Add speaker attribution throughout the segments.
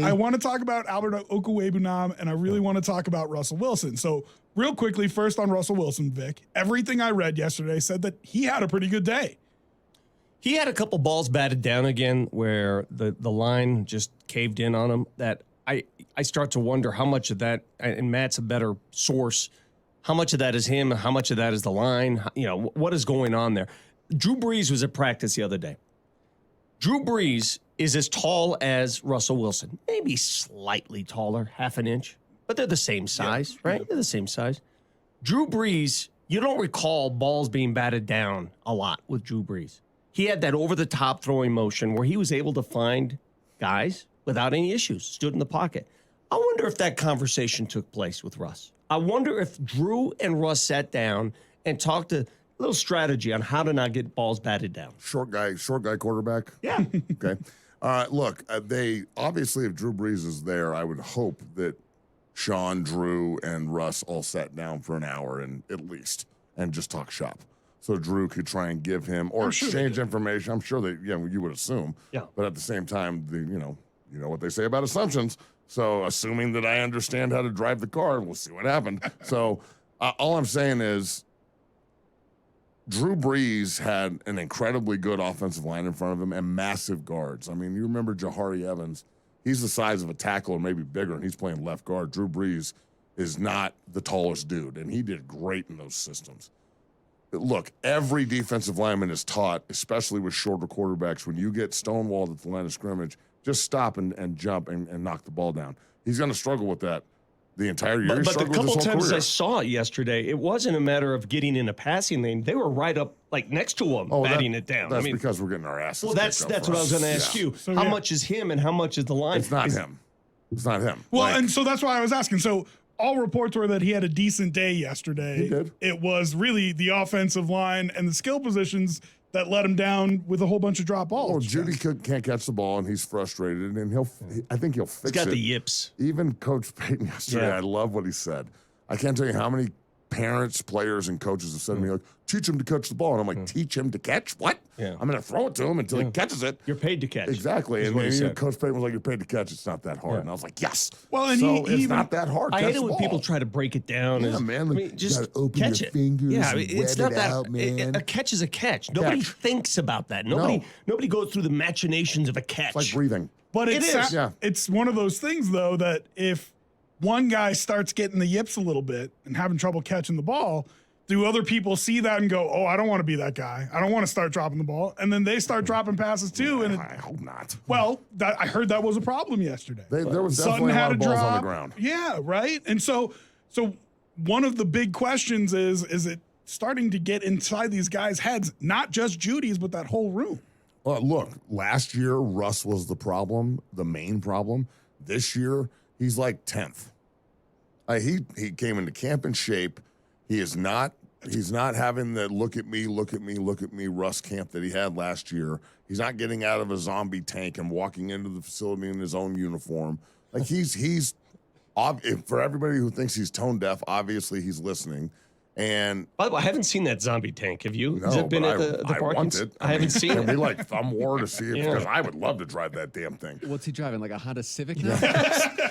Speaker 1: I want to talk about Albert Okwuegbunam, and I really want to talk about Russell Wilson. So real quickly, first on Russell Wilson, Vic, everything I read yesterday said that he had a pretty good day.
Speaker 2: He had a couple balls batted down again where the line just caved in on him. That I start to wonder how much of that, and Matt's a better source, how much of that is him, how much of that is the line, what is going on there. Drew Brees was at practice the other day. Drew Brees is as tall as Russell Wilson, maybe slightly taller, half an inch, but they're the same size, right? They're the same size. Drew Brees, you don't recall balls being batted down a lot with Drew Brees. He had that over-the-top throwing motion where he was able to find guys without any issues, stood in the pocket. I wonder if that conversation took place with Russ. I wonder if Drew and Russ sat down and talked a little strategy on how to not get balls batted down.
Speaker 3: Short guy quarterback?
Speaker 2: Yeah.
Speaker 3: Okay. Look, they obviously, if Drew Brees is there, I would hope that Sean, Drew, and Russ all sat down for an hour at least and just talk shop. So Drew could try and give him or exchange information. I'm sure that you would assume. Yeah. But at the same time, you know what they say about assumptions. So assuming that I understand how to drive the car, we'll see what happened. So all I'm saying is Drew Brees had an incredibly good offensive line in front of him and massive guards. I mean, you remember Jahari Evans. He's the size of a tackle or maybe bigger, and he's playing left guard. Drew Brees is not the tallest dude, and he did great in those systems. Look, every defensive lineman is taught, especially with shorter quarterbacks, when you get stonewalled at the line of scrimmage, just stop and jump and knock the ball down. He's going to struggle with that the entire year.
Speaker 2: But the couple times I saw it yesterday, it wasn't a matter of getting in a passing lane. They were right up, like, next to him, batting it down.
Speaker 3: That's because we're getting our asses
Speaker 2: Well, that's what I was going to ask you. So, how much is him and how much is the line?
Speaker 3: It's not him. It's not him.
Speaker 1: Well, and so that's why I was asking. So all reports were that he had a decent day yesterday.
Speaker 3: He did.
Speaker 1: It was really the offensive line and the skill positions that let him down with a whole bunch of drop balls.
Speaker 3: Well, Judy can't catch the ball, and he's frustrated, and I think he'll fix it.
Speaker 2: He's got the yips.
Speaker 3: Even Coach Payton yesterday, I love what he said. I can't tell you how many parents, players, and coaches have said to me, like, teach him to catch the ball. And I'm like, teach him to catch? What?
Speaker 2: Yeah.
Speaker 3: I'm going to throw it to him until he catches it.
Speaker 2: You're paid to catch.
Speaker 3: Exactly. And Coach Payton was like, you're paid to catch. It's not that hard. Yeah. And I was like, yes.
Speaker 1: Well, and
Speaker 3: it's not that hard.
Speaker 2: I hate it when people try to break it down.
Speaker 3: Yeah, man.
Speaker 2: I mean, just
Speaker 3: open
Speaker 2: catch
Speaker 3: your
Speaker 2: it.
Speaker 3: Fingers
Speaker 2: yeah,
Speaker 3: and
Speaker 2: it's
Speaker 3: wet
Speaker 2: not that.
Speaker 3: out, man.
Speaker 2: A catch is a catch. Nobody thinks about that. Nobody goes through the machinations of a catch.
Speaker 3: It's like breathing.
Speaker 1: But it's one of those things, though, that if one guy starts getting the yips a little bit and having trouble catching the ball, do other people see that and go, oh, I don't want to be that guy. I don't want to start dropping the ball. And then they start dropping passes too. And
Speaker 3: I hope not.
Speaker 1: Well, I heard that was a problem yesterday.
Speaker 3: There was definitely a lot of balls on the ground.
Speaker 1: Yeah, right? And so one of the big questions is it starting to get inside these guys' heads, not just Judy's, but that whole room?
Speaker 3: Well, look, last year, Russ was the problem, the main problem. This year, he's like 10th. He came into camp in shape. He's not having the look at me Russ camp that he had last year. He's not getting out of a zombie tank and walking into the facility in his own uniform. Like he's for everybody who thinks he's tone deaf, obviously he's listening. And
Speaker 2: by the way, I haven't seen that zombie tank. Have you?
Speaker 3: No,
Speaker 2: Has it been at the
Speaker 3: I want it.
Speaker 2: I haven't seen it.
Speaker 3: Can we like thumb war to see it? Because I would love to drive that damn thing.
Speaker 4: What's he driving? Like a Honda Civic now?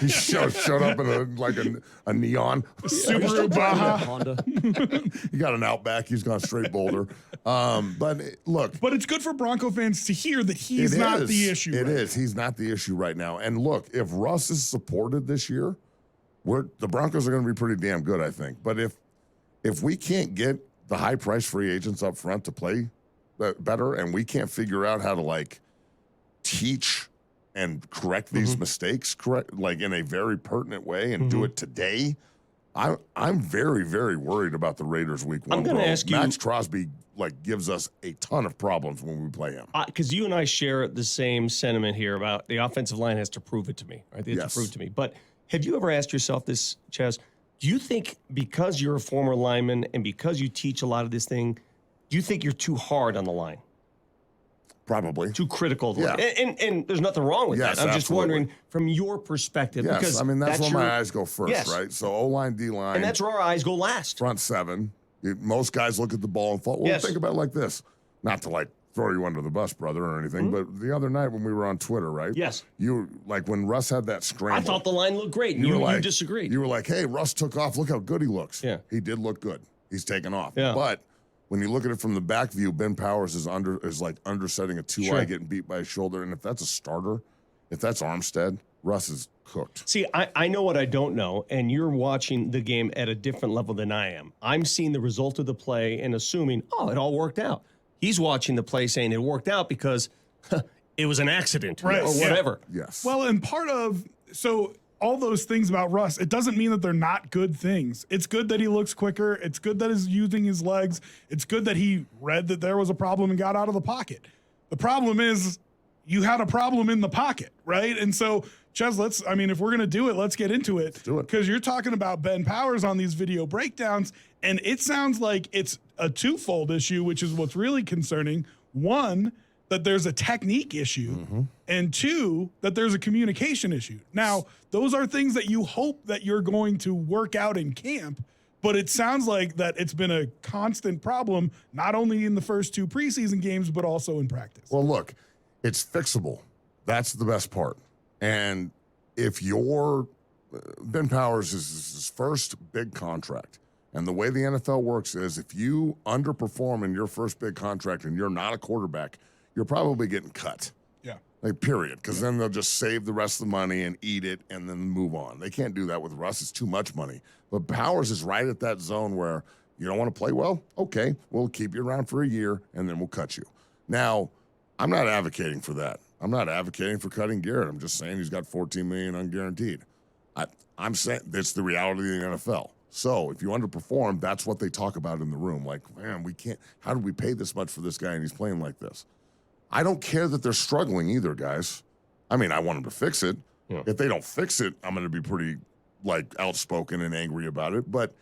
Speaker 3: He showed up in a neon
Speaker 1: Subaru Baja.
Speaker 4: Honda.
Speaker 3: He got an Outback. He's gone straight Boulder. But look.
Speaker 1: But it's good for Bronco fans to hear that he's not the issue.
Speaker 3: It is. He's not the issue right now. And look, if Russ is supported this year, the Broncos are going to be pretty damn good, I think. But if we can't get the high-priced free agents up front to play better, and we can't figure out how to like teach and correct these mistakes, like in a very pertinent way, and do it today, I'm very, very worried about the Raiders week 1.
Speaker 2: I'm going to ask you.
Speaker 3: Max Crosby gives us a ton of problems when we play him.
Speaker 2: Because you and I share the same sentiment here about the offensive line has to prove it to me. Right? They have to prove it to me. But have you ever asked yourself this, Chaz? Do you think because you're a former lineman and because you teach a lot of this thing, do you think you're too hard on the line?
Speaker 3: Probably.
Speaker 2: Too critical of the line. And there's nothing wrong with that. I'm just wondering from your perspective.
Speaker 3: Yes,
Speaker 2: because
Speaker 3: I mean, that's where my eyes go first, right? So O-line, D-line.
Speaker 2: And that's where our eyes go last.
Speaker 3: Front 7. Most guys look at the ball and fall. Well, think about it like this. Not to throw you under the bus, brother, or anything. But the other night when we were on Twitter, right?
Speaker 2: Yes.
Speaker 3: You like when Russ had that scramble.
Speaker 2: I thought the line looked great, and you disagreed.
Speaker 3: You were like, hey, Russ took off. Look how good he looks.
Speaker 2: Yeah.
Speaker 3: He did look good. He's taken off.
Speaker 2: Yeah.
Speaker 3: But when you look at it from the back view, Ben Powers is like undersetting a 2-eye,
Speaker 2: Sure.
Speaker 3: getting beat by his shoulder. And if that's a starter, if that's Armstead, Russ is cooked.
Speaker 2: See, I know what I don't know, and you're watching the game at a different level than I am. I'm seeing the result of the play and assuming, oh, it all worked out. He's watching the play saying it worked out because it was an accident
Speaker 1: Right,
Speaker 2: or
Speaker 1: yeah.
Speaker 2: whatever.
Speaker 3: Yes.
Speaker 1: Well, and so all those things about Russ, it doesn't mean that they're not good things. It's good that he looks quicker. It's good that he's using his legs. It's good that he read that there was a problem and got out of the pocket. The problem is you had a problem in the pocket, right? And so, Ches, if we're going to do it, let's get into it.
Speaker 3: Let's do it.
Speaker 1: Because you're talking about Ben Powers on these video breakdowns, and it sounds like it's a twofold issue, which is what's really concerning. One, that there's a technique issue, and two, that there's a communication issue. Now, those are things that you hope that you're going to work out in camp, but it sounds like that it's been a constant problem, not only in the first 2 preseason games, but also in practice.
Speaker 3: Well, look, it's fixable. That's the best part. And if Ben Powers is his first big contract, and the way the NFL works is if you underperform in your first big contract and you're not a quarterback, you're probably getting cut.
Speaker 1: Yeah.
Speaker 3: Like, period. Because then they'll just save the rest of the money and eat it and then move on. They can't do that with Russ. It's too much money. But Powers is right at that zone where you don't want to play well? Okay, we'll keep you around for a year and then we'll cut you. Now, I'm not advocating for that. I'm not advocating for cutting Garrett. I'm just saying he's got $14 million unguaranteed. I'm saying that's the reality of the NFL. So if you underperform, that's what they talk about in the room. Like, man, we can't. How did we pay this much for this guy and he's playing like this? I don't care that they're struggling either, guys. I mean, I want them to fix it.
Speaker 2: Yeah.
Speaker 3: If they don't fix it, I'm going to be pretty outspoken and angry about it. But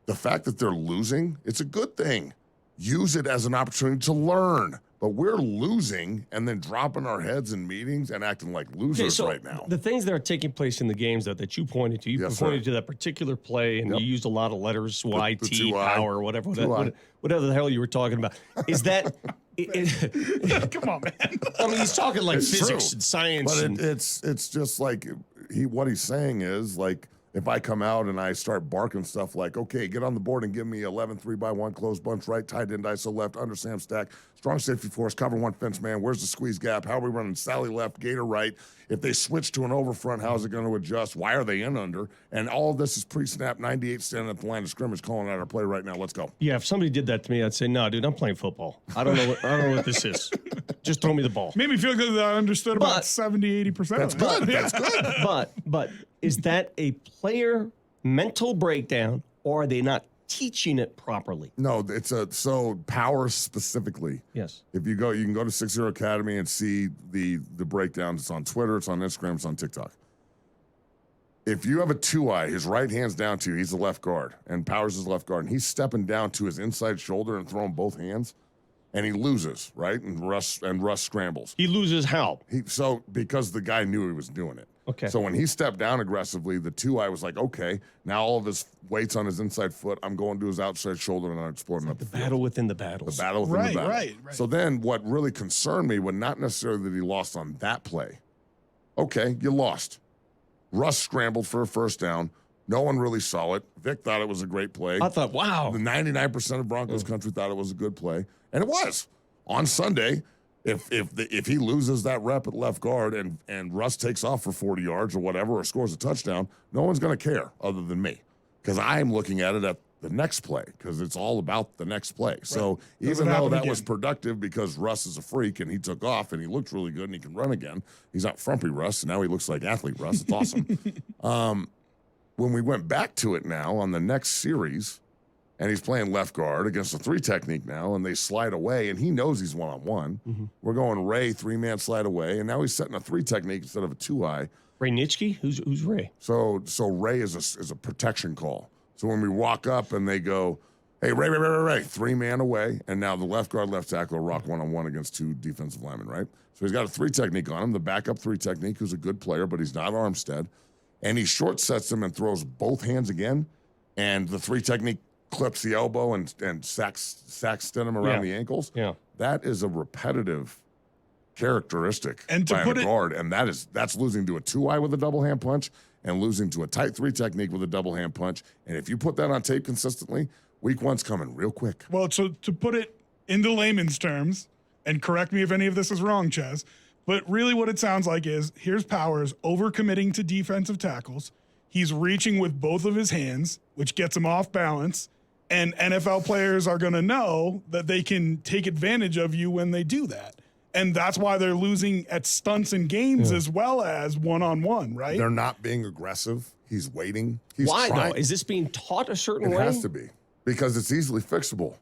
Speaker 3: the fact that they're losing, it's a good thing. Use it as an opportunity to learn. But we're losing and then dropping our heads in meetings and acting like losers right now.
Speaker 2: The things that are taking place in the games that you pointed to, pointed to that particular play, and you used a lot of letters, YT, power, whatever the hell you were talking about. Is that
Speaker 1: Come on, man.
Speaker 2: I mean, he's talking like
Speaker 3: It's
Speaker 2: physics
Speaker 3: true.
Speaker 2: and science.
Speaker 3: But it's just like what he's saying is like, if I come out and I start barking stuff like, okay, get on the board and give me 11 3-by-1 close bunch right, tight end ISO left, under Sam stack, strong safety force, cover one fence man, where's the squeeze gap, how are we running Sally left, Gator right, if they switch to an over front, how's it going to adjust, why are they in under, and all of this is pre-snap, 98 standing at the line of scrimmage calling out our play right now, let's go.
Speaker 2: Yeah, if somebody did that to me, I'd say, no, dude, I'm playing football. I don't know what this is. Just throw me the ball.
Speaker 1: Made me feel good that I understood about
Speaker 2: But-
Speaker 1: 70, 80%
Speaker 3: That's
Speaker 1: of it.
Speaker 3: good, that's good.
Speaker 2: But is that a player mental breakdown, or are they not teaching it properly?
Speaker 3: No, so power specifically.
Speaker 2: Yes.
Speaker 3: If you go, you can go to 60 Academy and see the breakdowns. It's on Twitter, it's on Instagram, it's on TikTok. If you have a 2-eye, his right hand's down to you, he's the left guard, and Powers is left guard, and he's stepping down to his inside shoulder and throwing both hands, and he loses, right? And Russ scrambles.
Speaker 2: He loses how?
Speaker 3: Because the guy knew he was doing it.
Speaker 2: Okay.
Speaker 3: So when he stepped down aggressively, the 2-eye was like, okay, now all of his weight's on his inside foot. I'm going to his outside shoulder and I'm exploding up the field.
Speaker 2: Battle within the battles.
Speaker 3: The battle within the battle.
Speaker 1: Right.
Speaker 3: So then what really concerned me was not necessarily that he lost on that play. Okay, you lost. Russ scrambled for a first down. No one really saw it. Vic thought it was a great play.
Speaker 2: I thought, wow.
Speaker 3: The 99% of Broncos country thought it was a good play. And it was. On Sunday, if he loses that rep at left guard and Russ takes off for 40 yards or whatever or scores a touchdown, no one's going to care other than me because I'm looking at it at the next play because it's all about the next play. Right. So even though that was productive because Russ is a freak and he took off and he looked really good and he can run again, he's not frumpy Russ. Now he looks like athlete Russ. It's awesome. When we went back to it now on the next series, and he's playing left guard against a 3 technique now, and they slide away, and he knows he's one-on-one. Mm-hmm. We're going Ray 3-man slide away, and now he's setting a 3 technique instead of a 2-eye.
Speaker 2: Ray Nitschke? Who's Ray?
Speaker 3: So Ray is a protection call. So when we walk up and they go, hey, Ray, 3-man away, and now the left guard, left tackle will rock one-on-one against 2 defensive linemen, right? So he's got a 3 technique on him, the backup 3 technique, who's a good player, but he's not Armstead. And he short sets him and throws both hands again, and the 3 technique clips the elbow and sacks Stidham around the ankles.
Speaker 2: Yeah.
Speaker 3: that is a repetitive characteristic
Speaker 1: And to
Speaker 3: by
Speaker 1: put
Speaker 3: a
Speaker 1: it-
Speaker 3: guard, and that's losing to a 2-eye with a double hand punch and losing to a tight 3 technique with a double hand punch. And if you put that on tape consistently, week 1's coming real quick.
Speaker 1: Well, so to put it into layman's terms, and correct me if any of this is wrong, Chaz, but really what it sounds like is here's Powers overcommitting to defensive tackles. He's reaching with both of his hands, which gets him off balance. And NFL players are going to know that they can take advantage of you when they do that. And that's why they're losing at stunts and games as well as one-on-one, right?
Speaker 3: They're not being aggressive. He's waiting. He's
Speaker 2: Why
Speaker 3: trying.
Speaker 2: though? Is this being taught a certain
Speaker 3: It
Speaker 2: way?
Speaker 3: has to be because it's easily fixable.